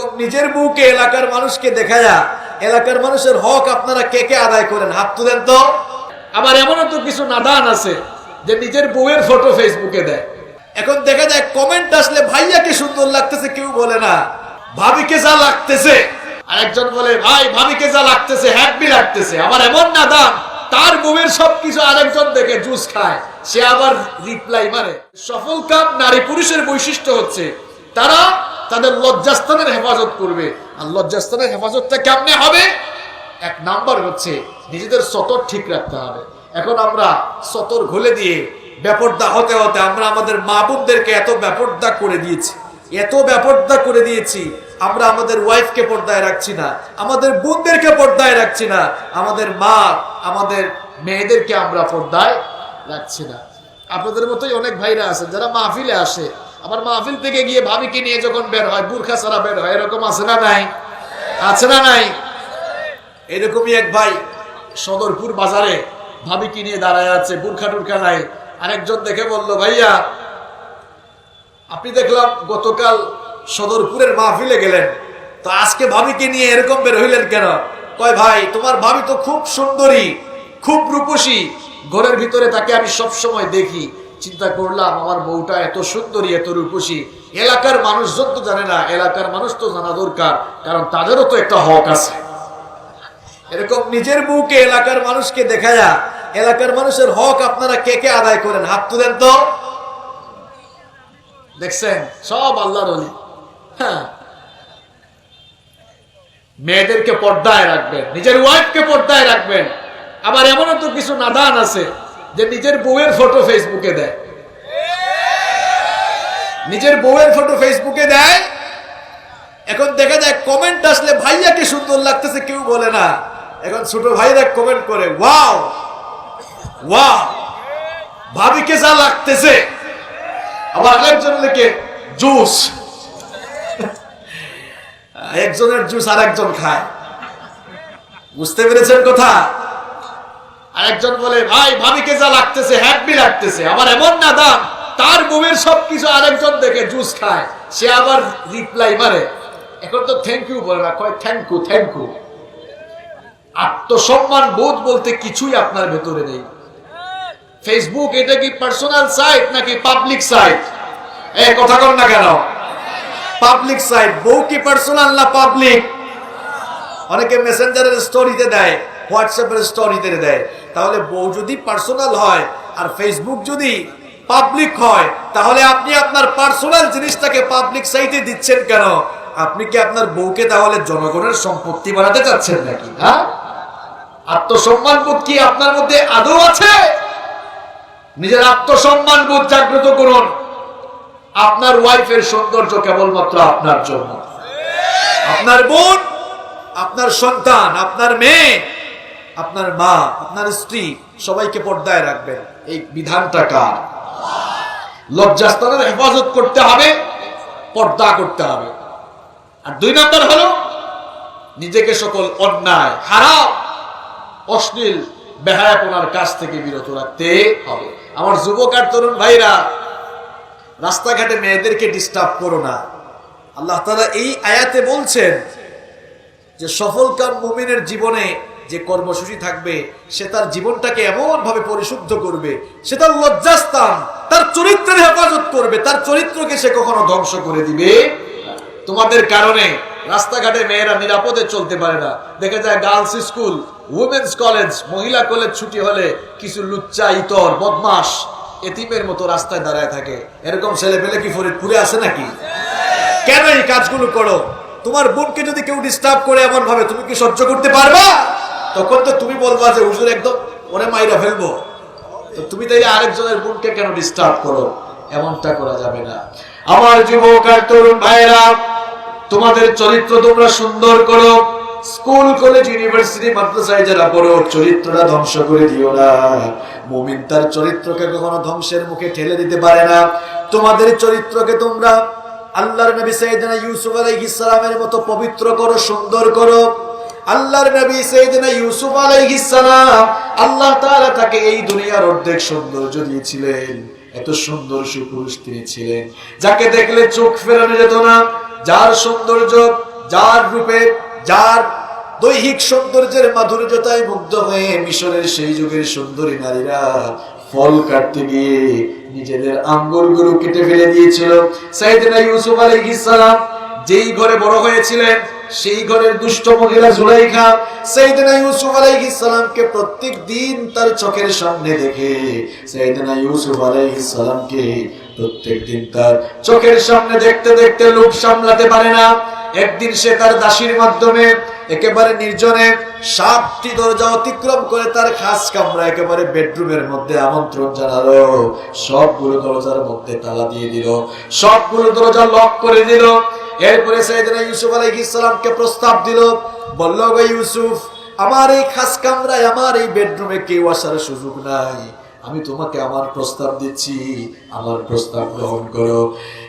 এরকম নিজের বউকে এলাকার মানুষকে দেখায়া এলাকার মানুষের হক আপনারা কে কে আদায় করেন? হাত তুলেন তো। আবার এমনও তো কিছু নাদান আছে যে নিজের বউয়ের ফটো ফেসবুকে দেয়। এখন দেখা যায় কমেন্ট আসলে ভাইয়াকে সুন্দর লাগতেছে, কেউ বলে না ভাবিকে যা লাগতেছে। আরেকজন বলে ভাই ভাবিকে যা লাগতেছে হ্যাপি লাগতেছে। আবার এমন নাদান তার বউয়ের সবকিছু আরেকজন দেখে জুস খায়, সে আবার রিপ্লাই মারে। সফল কাম নারী পুরুষের বৈশিষ্ট্য হচ্ছে তারা তাদের লজ্জাস্থানের হেফাজত করবে। আর লজ্জাস্থানের হেফাজতটা কেমনে হবে? এক নাম্বার হচ্ছে নিজেদের সতর ঠিক রাখতে হবে। এখন আমরা সতর ঘুলে দিয়ে বেপরদা হতে হতে আমরা আমাদের মা বোনদেরকে এত বেপরদা করে দিয়েছি, এত বেপরদা করে দিয়েছি। আমরা আমাদের ওয়াইফকে পর্দায় রাখছি না, আমাদের বোনদেরকে পর্দায় রাখছি না, আমাদের মা আমাদের মেয়েদেরকে আমরা পর্দায় রাখছি না। আপনাদের মতোই অনেক ভাইরা আছেন যারা মাহফিলে আসে, আবার মাহফিল থেকে গিয়ে ভাবিকে নিয়ে যখন বের হয় বুরখা ছাড়া বের হয়। এরকম আছে না নাই? আছে না নাই? এরকমই এক ভাই সদরপুর বাজারে ভাবিকে নিয়ে দাঁড়ায় আছে, বুরখা টুরখা নাই। আরেকজন দেখে বলল ভাইয়া আপনি দেখলাম গতকাল সদরপুরের মাহফিলে গেলেন, তো আজকে ভাবিকে নিয়ে এরকম বের হইলেন কেন? কয় ভাই তোমার ভাবি তো খুব সুন্দরী, খুব রূপসী, ঘরের ভিতরে তাকে আমি সব সময় দেখি। চিন্তা করলাম আমার বউটা এত সুন্দরী এত রূপসী, এলাকার মানুষজন তো জানে না, এলাকার মানুষ তো জানা দরকার, কারণ তাদেরও তো একটা হক আছে। এরকম নিজের বউকে এলাকার মানুষকে দেখায়া এলাকার মানুষের হক আপনারা কে কে আদায় করেন? হাত তুলেন তো। দেখছেন সব আল্লাহর ওলি। হ্যাঁ, মেয়েদেরকে পর্দায় রাখবেন, নিজের ওয়াইফকে পর্দায় রাখবেন। আবার এমনও তো কিছু নাদান আছে যে নিজের বউয়ের ফটো ফেসবুকে দেয়, নিজের বউয়ের ফটো ফেসবুকে দেয়। এখন দেখা যায় কমেন্ট আসলে ভাইয়াকে সুন্দর লাগতেছে, কেউ বলে না। এখন ছোট ভাইরা কমেন্ট করে ওয়াও ওয়াও ভাবিকে যা লাগতেছে। আবার আরেকজন লিখে জুস, একজনের জুস আর একজন খায়। বুঝতে পেরেছেন কথা? আরেকজন বলে ভাই ভাবিকে যা লাগতেছে হ্যাপি লাগতেছে। আবার এমন না দাম তার বউয়ের সবকিছু আরেকজন দেখে জুস খায়, সে আবার রিপ্লাই মারে। এখন তো থ্যাংক ইউ বলে না, কয় থ্যাংক ইউ থ্যাংক ইউ। আত্মসম্মান বোধ বলতে কিছুই আপনার ভেতরে নেই। ফেসবুক এটা কি পার্সোনাল সাইট নাকি পাবলিক সাইট? এই কথা কর না কেন? Public site. বউ কি পার্সোনাল না পাবলিক? অনেকে মেসেঞ্জারের স্টোরিতে দেয়, হোয়াটসঅ্যাপের স্টোরিতে দেয়। তাহলে বউ যদি পার্সোনাল হয় আর ফেসবুক যদি পাবলিক হয়, তাহলে আপনি আপনার পার্সোনাল জিনিসটাকে পাবলিক সাইটে দিচ্ছেন কেন? আপনি কি আপনার বউকে তাহলে জনগণের সম্পত্তি বানাতে চাচ্ছেন নাকি? হ্যাঁ, আত্মসম্মান বোধ কি আপনার মধ্যে আদৌ আছে? নিজের আত্মসম্মান বোধ জাগ্রত করুন। আপনার ওয়াইফের সৌন্দর্য কেবলমাত্র আপনার জন্য। আপনার বোন, আপনার সন্তান, আপনার মেয়ে, আপনার মা, আপনার স্ত্রী, সবাইকে পর্দায় রাখবেন। এই বিধানটা কার? লজ্জাস্থানের হেফাজত করতে হবে, পর্দা করতে হবে। আর দুই নাম্বার হলো নিজেকে সকল অন্যায়, খারাপ, অশ্লীল, বেহায়াপনার কাছ থেকে বিরত রাখতে হবে। আমার যুবক আর তরুণ ভাইরা, রাস্তাঘাটে মেয়েদেরকে ডিস্টার্ব করো না। আল্লাহ তাআলা এই আয়াতে বলছেন যে সফলকাম মুমিনের জীবনে যে কর্মসূচি থাকবে সে তার জীবনটাকে এমন ভাবে পরিশুদ্ধ করবে, সে তার লজ্জাস্থান, তার চরিত্রের হেফাজত করবে, তার চরিত্রকে সে কখনো ধ্বংস করে দিবে। তোমাদের কারণে রাস্তাঘাটে মেয়েরা নিরাপদে চলতে পারে না। দেখা যায় গার্লস স্কুল, উইমেন্স কলেজ, মহিলা কলেজ ছুটি হলে কিছু লুচ্চা ইতর বদমাস এতিমের মতো রাস্তায় দাঁড়ায় থাকে। এরকম ছেলে পেলে কি ফরিদপুরে আছে নাকি? কেন এই কাজগুলো করো? তোমার বোনকে যদি কেউ ডিস্টার্ব করে এমন ভাবে, তুমি কি সহ্য করতে পারবা? তখন তো তুমি বলবা যে হুজুর একদম ওরে মাইরা ফেলবো। তো তুমি তাই আরেকজনের বোনকে কেন ডিস্টার্ব করো? এমনটা করা যাবে না। আমার যুবক আর তরুণ ভাইরা, তোমাদের চরিত্র তোমরা সুন্দর করো। স্কুল কলেজ ইউনিভার্সিটি মাদ্রাসায় যারা পড়ো, চরিত্রটা ধ্বংস করে দিও না। মুমিন তার চরিত্রকে কখনো ধ্বংসের মুখে ঠেলে দিতে পারে না। তোমাদের চরিত্রকে তোমরা আল্লাহর নবী সাইয়েদনা ইউসুফ আলাইহিস সালামের মতো পবিত্র করো, সুন্দর করো। আল্লাহর নবী সাইয়েদনা ইউসুফ আলাইহিস সালাম, আল্লাহ তাআলা তাকে এই দুনিয়ার অর্ধেক সৌন্দর্য দিয়েছিলেন। এত সুন্দর সুপুরুষ তিনি ছিলেন, যাকে দেখলে চোখ ফেরানো যেত না, যার সৌন্দর্য যার রূপে, যার দৈহিক সৌন্দর্যের মাধুর্যতায় মুগ্ধ হয়ে মিশরের সেই যুগের সুন্দরী নারীরা ফল কাটতে গিয়ে নিজেদের আঙ্গুলগুলো কেটে ফেলে দিয়েছিল। সাইয়েদনা ইউসুফ আলাইহিস সালাম যেই ঘরে বড় হয়েছিলেন, সেই ঘরের দুষ্ট মহিলা জুলাইখা সাইয়েদনা ইউসুফ আলাইহিস সালামকে প্রত্যেক দিন তার চোখের সামনে দেখে সাইয়েদনা ইউসুফ আলাইহিস সালামকে প্রত্যেক দিন তার চোখের সামনে দেখতে দেখতে লোভ সামলাতে পারে না। একদিন সে তার দাসীর মাধ্যমে একেবারে নির্জনে 7টি দরজা অতিক্রম করে তার খাস কামরা একেবারে বেডরুমের মধ্যে আমন্ত্রণ জানালো। সবগুলো দরজার মধ্যে তালা দিয়ে দিল, সবগুলো দরজা লক করে দিল। এরপরে সাইয়েদনা ইউসুফ আলাইহিস সালামকে প্রস্তাব দিল, বলল, গো ইউসুফ, আমার এই খাস কামরায়, আমার এই বেডরুমে কেউ আসার সুযোগ নাই, আমি তোমাকে আমার প্রস্তাব দিচ্ছি, আমার প্রস্তাব গ্রহণ করো।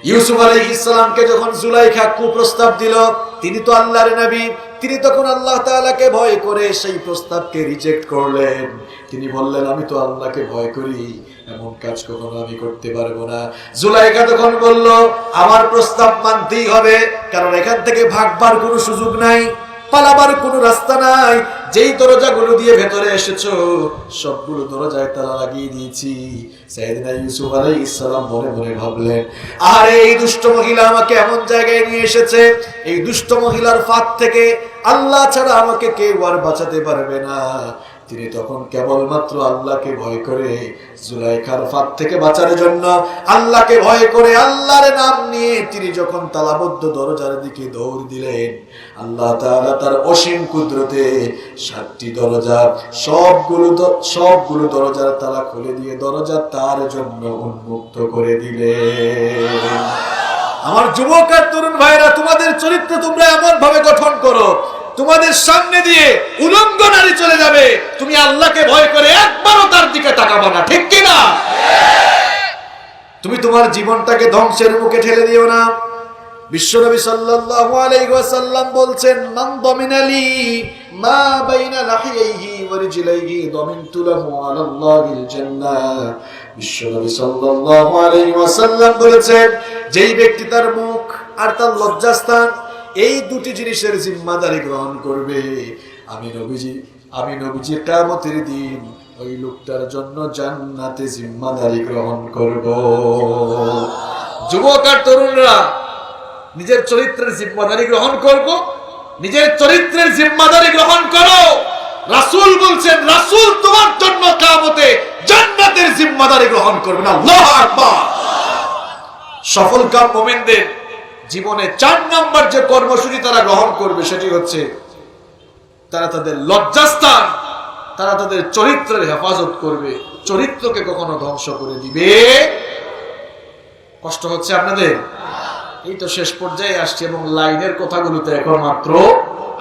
ইউসুফ আলাইহিস সালামকে যখন জুলাইখা কুপ্রস্তাব দিল, তিনি তো আল্লাহর নবী, তিনি তখন আল্লাহ তাআলাকে ভয় করে সেই প্রস্তাবকে রিজেক্ট করলেন। তিনি বললেন, আমি তো আল্লাহকে ভয় করি, এমন কাজ কখনো আমি করতে পারবো না। জুলাইখা তখন বলল, আমার প্রস্তাব মানতেই হবে, কারণ এখান থেকে ভাগবার কোনো সুযোগ নাই, পালাবার কোনো রাস্তা নাই। যেই দরজাগুলো দিয়ে ভেতরে এসেছো সবগুলো দরজায় তালা লাগিয়ে দিয়েছি। সাইয়েদনা ইউসুফ আলাইহিস সালাম মনে মনে ভাবলেন, আরে এই দুষ্ট মহিলা আমাকে এমন জায়গায় নিয়ে এসেছে, এই দুষ্ট মহিলার ফাঁদ থেকে আল্লাহ ছাড়া আমাকে কেউ আর বাঁচাতে পারবে না। তিনি তখন কেবলমাত্র আল্লাহকে ভয় করে জুলাইখার ফাঁদ থেকে বাঁচার জন্য আল্লাহকে ভয় করে আল্লাহর নাম নিয়ে তিনি যখন তালাবদ্ধ দরজার দিকে দৌড় দিলেন, আল্লাহ তাআলা তার অসীম কুদরতে 7টি দরজা সবগুলো দরজার তালা খুলে দিয়ে দরজা তার জন্য উন্মুক্ত করে দিলেন। আমার যুবক আর তরুণ ভাইরা, তোমাদের চরিত্র তোমরা এমন ভাবে গঠন করো, তোমাদের সামনে দিয়ে উলঙ্গ নারী চলে যাবে, তুমি আল্লাহকে ভয় করে একবারও তার দিকে তাকাবা না, ঠিক কি না? তুমি তোমার জীবনটাকে ধ্বংসের মুখে ঠেলে দিও না। বিশ্বনবী সাল্লাল্লাহু আলাইহি ওয়াসাল্লাম বলছেন, মান দামিনালি মা বাইনা লাহিয়াইহি ওয়া রিজলাইহি দামিনতু লাহু আলাল্লাহিল জান্নাহ। বিশ্বনবী সাল্লাল্লাহু আলাইহি ওয়াসাল্লাম বলেছেন, যেই ব্যক্তি তার মুখ আর তার লজ্জাস্থান এই দুটি জিনিসের জিম্মাদারি গ্রহণ করবে, আমি নবীজি কিয়ামতের দিন ওই লোকটার জন্য জান্নাতে জিম্মাদারি গ্রহণ করব। যুবক আর তরুণরা, নিজের চরিত্রের জিম্মাদারি গ্রহণ করব, নিজের চরিত্রের জিম্মাদারি গ্রহণ করো। রাসূল বলছেন, রাসূল তোমার জন্য কিয়ামতে জান্নাতের জিম্মাদারি গ্রহণ করবেন। আল্লাহু আকবার। সফলকাম মুমিনদের জীবনে 4 নম্বর যে কর্মসূচি তারা গ্রহণ করবে সেটি হচ্ছে তারা তাদের লজ্জাস্থান, তারা তাদের চরিত্রের হেফাজত করবে, চরিত্রকে কখনো ধ্বংস করে দিবে। কষ্ট হচ্ছে আপনাদের? এই তো শেষ পর্যায়ে আসছে এবং লাইনের কথাগুলোতে এখন মাত্র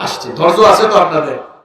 আসছে। ধৈর্য আছে তো আপনাদের?